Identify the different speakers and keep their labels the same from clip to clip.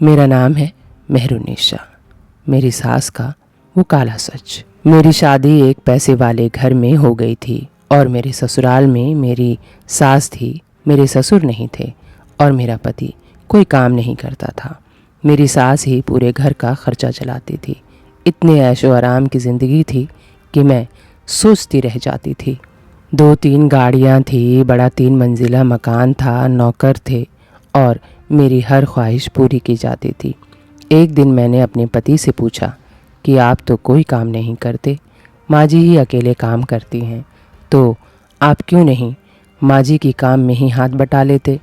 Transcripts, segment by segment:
Speaker 1: मेरा नाम है मेहरुनिशा। मेरी सास का वो काला सच। मेरी शादी एक पैसे वाले घर में हो गई थी और मेरे ससुराल में मेरी सास थी, मेरे ससुर नहीं थे और मेरा पति कोई काम नहीं करता था। मेरी सास ही पूरे घर का खर्चा चलाती थी। इतने ऐशो आराम की ज़िंदगी थी कि मैं सोचती रह जाती थी। 2-3 गाड़ियाँ थी, बड़ा 3 मंजिला मकान था, नौकर थे और मेरी हर ख्वाहिश पूरी की जाती थी। एक दिन मैंने अपने पति से पूछा कि आप तो कोई काम नहीं करते, माँ जी ही अकेले काम करती हैं, तो आप क्यों नहीं माँ जी की काम में ही हाथ बटा लेते।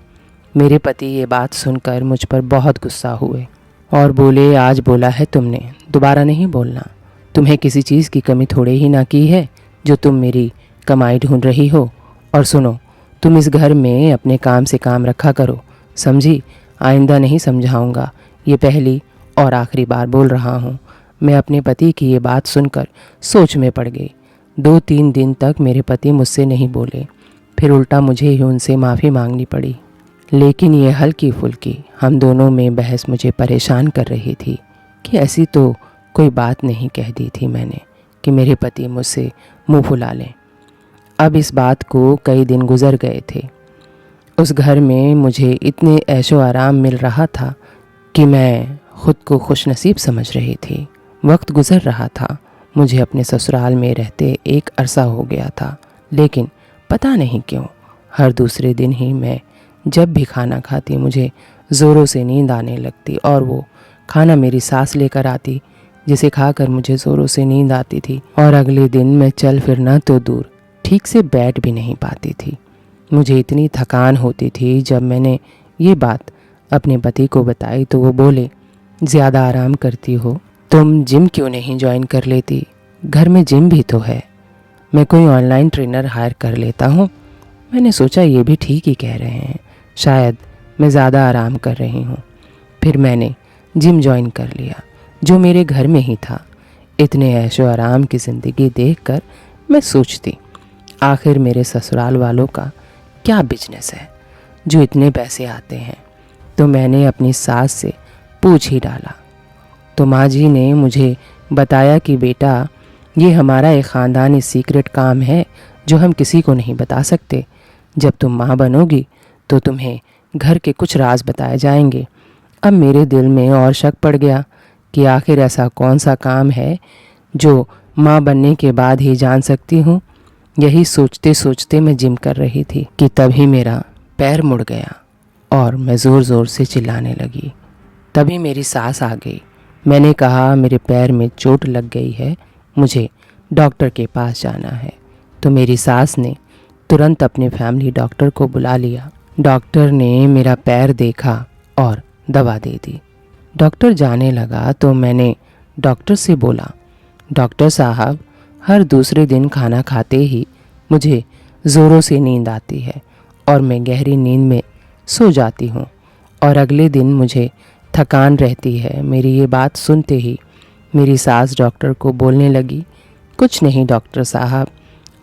Speaker 1: मेरे पति ये बात सुनकर मुझ पर बहुत गुस्सा हुए और बोले, आज बोला है तुमने, दोबारा नहीं बोलना। तुम्हें किसी चीज़ की कमी थोड़े ही ना की है जो तुम मेरी कमाई ढूंढ रही हो। और सुनो, तुम इस घर में अपने काम से काम रखा करो, समझी। आइंदा नहीं समझाऊंगा, ये पहली और आखिरी बार बोल रहा हूँ। मैं अपने पति की ये बात सुनकर सोच में पड़ गई। 2-3 दिन तक मेरे पति मुझसे नहीं बोले, फिर उल्टा मुझे ही उनसे माफ़ी मांगनी पड़ी। लेकिन ये हल्की फुल्की हम दोनों में बहस मुझे परेशान कर रही थी कि ऐसी तो कोई बात नहीं कह दी थी मैंने कि मेरे पति मुझसे मुँह फुला लें। अब इस बात को कई दिन गुजर गए थे। उस घर में मुझे इतने ऐशो आराम मिल रहा था कि मैं खुद को खुशनसीब समझ रही थी। वक्त गुजर रहा था। मुझे अपने ससुराल में रहते एक अरसा हो गया था, लेकिन पता नहीं क्यों हर दूसरे दिन ही मैं जब भी खाना खाती मुझे ज़ोरों से नींद आने लगती और वो खाना मेरी सास लेकर आती, जिसे खाकर मुझे ज़ोरों से नींद आती थी और अगले दिन मैं चल फिरना तो दूर, ठीक से बैठ भी नहीं पाती थी। मुझे इतनी थकान होती थी। जब मैंने ये बात अपने पति को बताई तो वो बोले, ज़्यादा आराम करती हो, तुम जिम क्यों नहीं ज्वाइन कर लेती, घर में जिम भी तो है, मैं कोई ऑनलाइन ट्रेनर हायर कर लेता हूँ। मैंने सोचा ये भी ठीक ही कह रहे हैं, शायद मैं ज़्यादा आराम कर रही हूँ। फिर मैंने जिम ज्वाइन कर लिया जो मेरे घर में ही था। इतने ऐशो आराम की ज़िंदगी देखकर मैं सोचती, आखिर मेरे ससुराल वालों का क्या बिजनेस है जो इतने पैसे आते हैं। तो मैंने अपनी सास से पूछ ही डाला तो माँ जी ने मुझे बताया कि बेटा, ये हमारा एक ख़ानदानी सीक्रेट काम है जो हम किसी को नहीं बता सकते। जब तुम माँ बनोगी तो तुम्हें घर के कुछ राज बताए जाएंगे। अब मेरे दिल में और शक पड़ गया कि आखिर ऐसा कौन सा काम है जो माँ बनने के बाद ही जान सकती हूँ। यही सोचते सोचते मैं जिम कर रही थी कि तभी मेरा पैर मुड़ गया और मैं ज़ोर ज़ोर से चिल्लाने लगी। तभी मेरी सास आ गई। मैंने कहा, मेरे पैर में चोट लग गई है, मुझे डॉक्टर के पास जाना है। तो मेरी सास ने तुरंत अपने फैमिली डॉक्टर को बुला लिया। डॉक्टर ने मेरा पैर देखा और दवा दे दी। डॉक्टर जाने लगा तो मैंने डॉक्टर से बोला, डॉक्टर साहब, हर दूसरे दिन खाना खाते ही मुझे ज़ोरों से नींद आती है और मैं गहरी नींद में सो जाती हूँ और अगले दिन मुझे थकान रहती है। मेरी ये बात सुनते ही मेरी सास डॉक्टर को बोलने लगी, कुछ नहीं डॉक्टर साहब,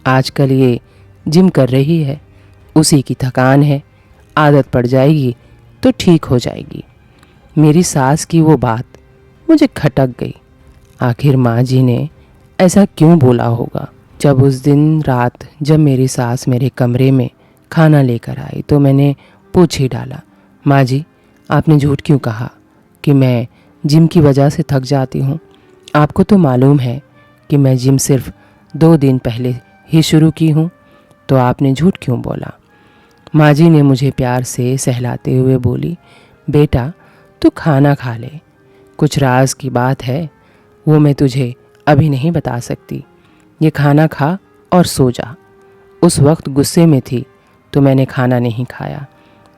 Speaker 1: आजकल ये जिम कर रही है, उसी की थकान है, आदत पड़ जाएगी तो ठीक हो जाएगी। मेरी सास की वो बात मुझे खटक गई। आखिर माँ जी ने ऐसा क्यों बोला होगा। जब उस दिन रात जब मेरी सास मेरे कमरे में खाना लेकर आई तो मैंने पूछ ही डाला, माँ जी, आपने झूठ क्यों कहा कि मैं जिम की वजह से थक जाती हूँ। आपको तो मालूम है कि मैं जिम सिर्फ 2 दिन पहले ही शुरू की हूँ, तो आपने झूठ क्यों बोला। माँ जी ने मुझे प्यार से सहलाते हुए बोली, बेटा, तू खाना खा ले, कुछ राज की बात है, वो मैं तुझे अभी नहीं बता सकती। ये खाना खा और सो जा। उस वक्त गुस्से में थी तो मैंने खाना नहीं खाया।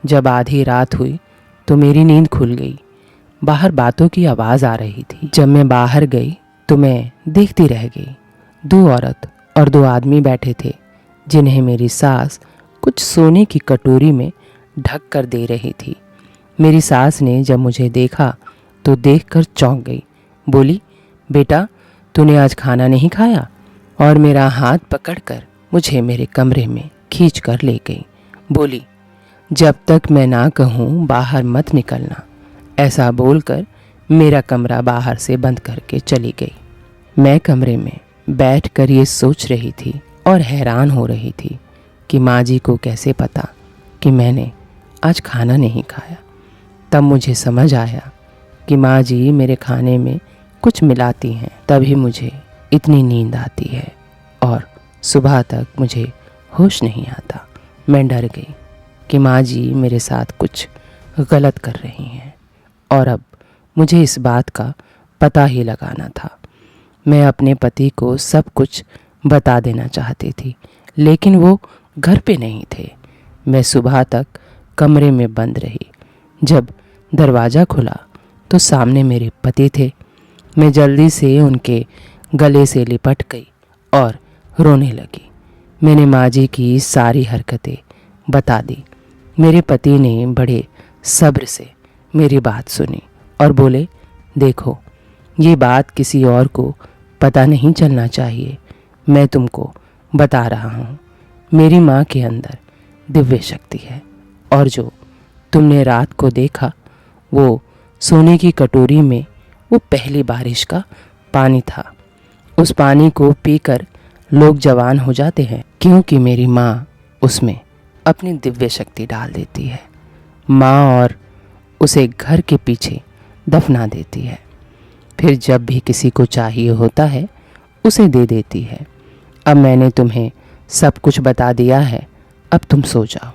Speaker 1: जब आधी रात हुई तो मेरी नींद खुल गई। बाहर बातों की आवाज़ आ रही थी। जब मैं बाहर गई तो मैं देखती रह गई। 2 औरत और 2 आदमी बैठे थे जिन्हें मेरी सास कुछ सोने की कटोरी में ढक कर दे रही थी। मेरी सास ने जब मुझे देखा तो देखकर चौंक गई। बोली, बेटा, तूने आज खाना नहीं खाया? और मेरा हाथ पकड़कर मुझे मेरे कमरे में खींच कर ले गई। बोली, जब तक मैं ना कहूँ बाहर मत निकलना, ऐसा बोलकर मेरा कमरा बाहर से बंद करके चली गई। मैं कमरे में बैठकर ये सोच रही थी और हैरान हो रही थी कि माँ जी को कैसे पता कि मैंने आज खाना नहीं खाया। तब मुझे समझ आया कि माँ जी मेरे खाने में कुछ मिलाती हैं, तभी मुझे इतनी नींद आती है और सुबह तक मुझे होश नहीं आता। मैं डर गई कि माँ जी मेरे साथ कुछ गलत कर रही हैं और अब मुझे इस बात का पता ही लगाना था। मैं अपने पति को सब कुछ बता देना चाहती थी, लेकिन वो घर पे नहीं थे। मैं सुबह तक कमरे में बंद रही। जब दरवाज़ा खुला तो सामने मेरे पति थे। मैं जल्दी से उनके गले से लिपट गई और रोने लगी। मैंने माँ जी की सारी हरकतें बता दी। मेरे पति ने बड़े सब्र से मेरी बात सुनी और बोले, देखो, ये बात किसी और को पता नहीं चलना चाहिए। मैं तुमको बता रहा हूँ, मेरी माँ के अंदर दिव्य शक्ति है और जो तुमने रात को देखा वो सोने की कटोरी में वो पहली बारिश का पानी था। उस पानी को पीकर लोग जवान हो जाते हैं, क्योंकि मेरी माँ उसमें अपनी दिव्य शक्ति डाल देती है माँ और उसे घर के पीछे दफना देती है। फिर जब भी किसी को चाहिए होता है उसे दे देती है। अब मैंने तुम्हें सब कुछ बता दिया है, अब तुम सो जाओ,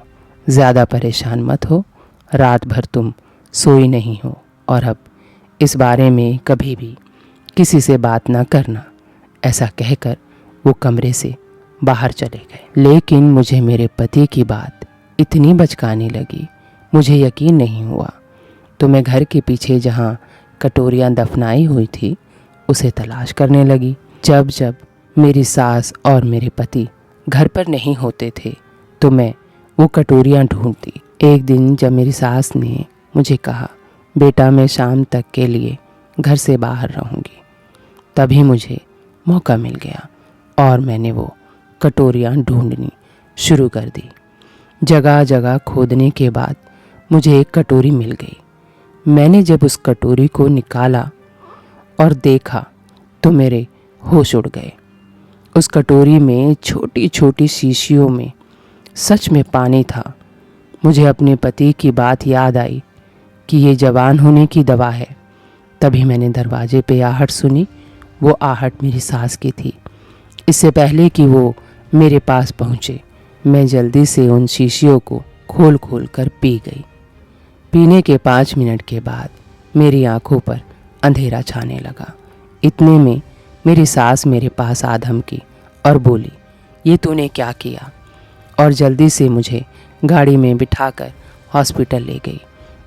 Speaker 1: ज़्यादा परेशान मत हो। रात भर तुम सोई नहीं हो और अब इस बारे में कभी भी किसी से बात ना करना। ऐसा कहकर वो कमरे से बाहर चले गए। लेकिन मुझे मेरे पति की बात इतनी बचकानी लगी, मुझे यकीन नहीं हुआ। तो मैं घर के पीछे जहाँ कटोरियाँ दफनाई हुई थी उसे तलाश करने लगी। जब जब मेरी सास और मेरे पति घर पर नहीं होते थे तो मैं वो कटोरियाँ ढूंढती। एक दिन जब मेरी सास ने मुझे कहा, बेटा मैं शाम तक के लिए घर से बाहर रहूँगी, तभी मुझे मौका मिल गया और मैंने वो कटोरियाँ ढूंढनी शुरू कर दी। जगह जगह खोदने के बाद मुझे एक कटोरी मिल गई। मैंने जब उस कटोरी को निकाला और देखा तो मेरे होश उड़ गए। उस कटोरी में छोटी छोटी शीशियों में सच में पानी था। मुझे अपने पति की बात याद आई कि ये जवान होने की दवा है। तभी मैंने दरवाजे पे आहट सुनी। वो आहट मेरी सास की थी। इससे पहले कि वो मेरे पास पहुँचे मैं जल्दी से उन शीशियों को खोल खोल कर पी गई। पीने के 5 मिनट के बाद मेरी आंखों पर अंधेरा छाने लगा। इतने में मेरी सास मेरे पास आ धमकी और बोली, ये तूने क्या किया? और जल्दी से मुझे गाड़ी में बिठाकर हॉस्पिटल ले गई।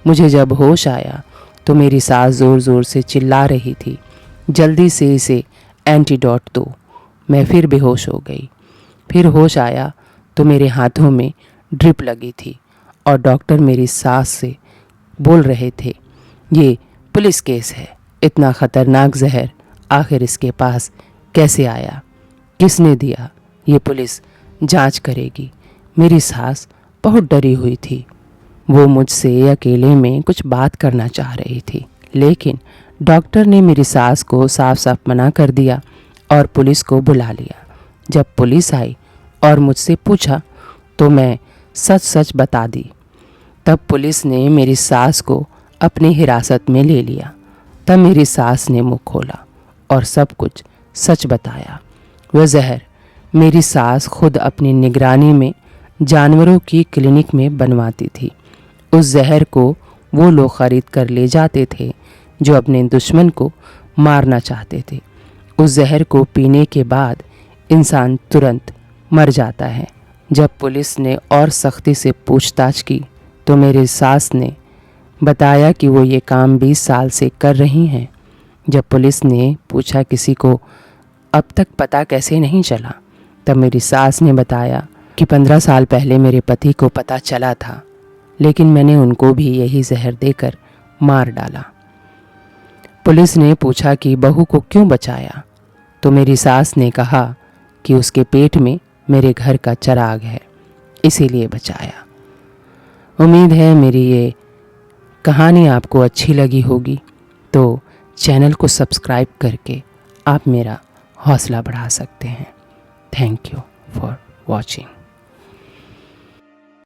Speaker 1: मुझे जब होश आया तो मेरी सास ज़ोर ज़ोर से चिल्ला रही थी, जल्दी से इसे एंटीडोट दो। मैं फिर बेहोश हो गई। फिर होश आया तो मेरे हाथों में ड्रिप लगी थी और डॉक्टर मेरी सास से बोल रहे थे, ये पुलिस केस है, इतना ख़तरनाक जहर आखिर इसके पास कैसे आया, किसने दिया, ये पुलिस जांच करेगी। मेरी सास बहुत डरी हुई थी। वो मुझसे अकेले में कुछ बात करना चाह रही थी, लेकिन डॉक्टर ने मेरी सास को साफ साफ मना कर दिया और पुलिस को बुला लिया। जब पुलिस आई और मुझसे पूछा तो मैं सच सच बता दी। तब पुलिस ने मेरी सास को अपनी हिरासत में ले लिया। तब मेरी सास ने मुंह खोला और सब कुछ सच बताया। वह जहर मेरी सास खुद अपनी निगरानी में जानवरों की क्लिनिक में बनवाती थी। उस जहर को वो लोग ख़रीद कर ले जाते थे जो अपने दुश्मन को मारना चाहते थे। उस जहर को पीने के बाद इंसान तुरंत मर जाता है। जब पुलिस ने और सख्ती से पूछताछ की तो मेरी सास ने बताया कि वो ये काम 20 साल से कर रही हैं। जब पुलिस ने पूछा किसी को अब तक पता कैसे नहीं चला, तब मेरी सास ने बताया कि 15 साल पहले मेरे पति को पता चला था, लेकिन मैंने उनको भी यही जहर देकर मार डाला। पुलिस ने पूछा कि बहू को क्यों बचाया, तो मेरी सास ने कहा कि उसके पेट में मेरे घर का चिराग है, इसीलिए बचाया। उम्मीद है मेरी ये कहानी आपको अच्छी लगी होगी तो चैनल को सब्सक्राइब करके आप मेरा हौसला बढ़ा सकते हैं। Thank you for watching.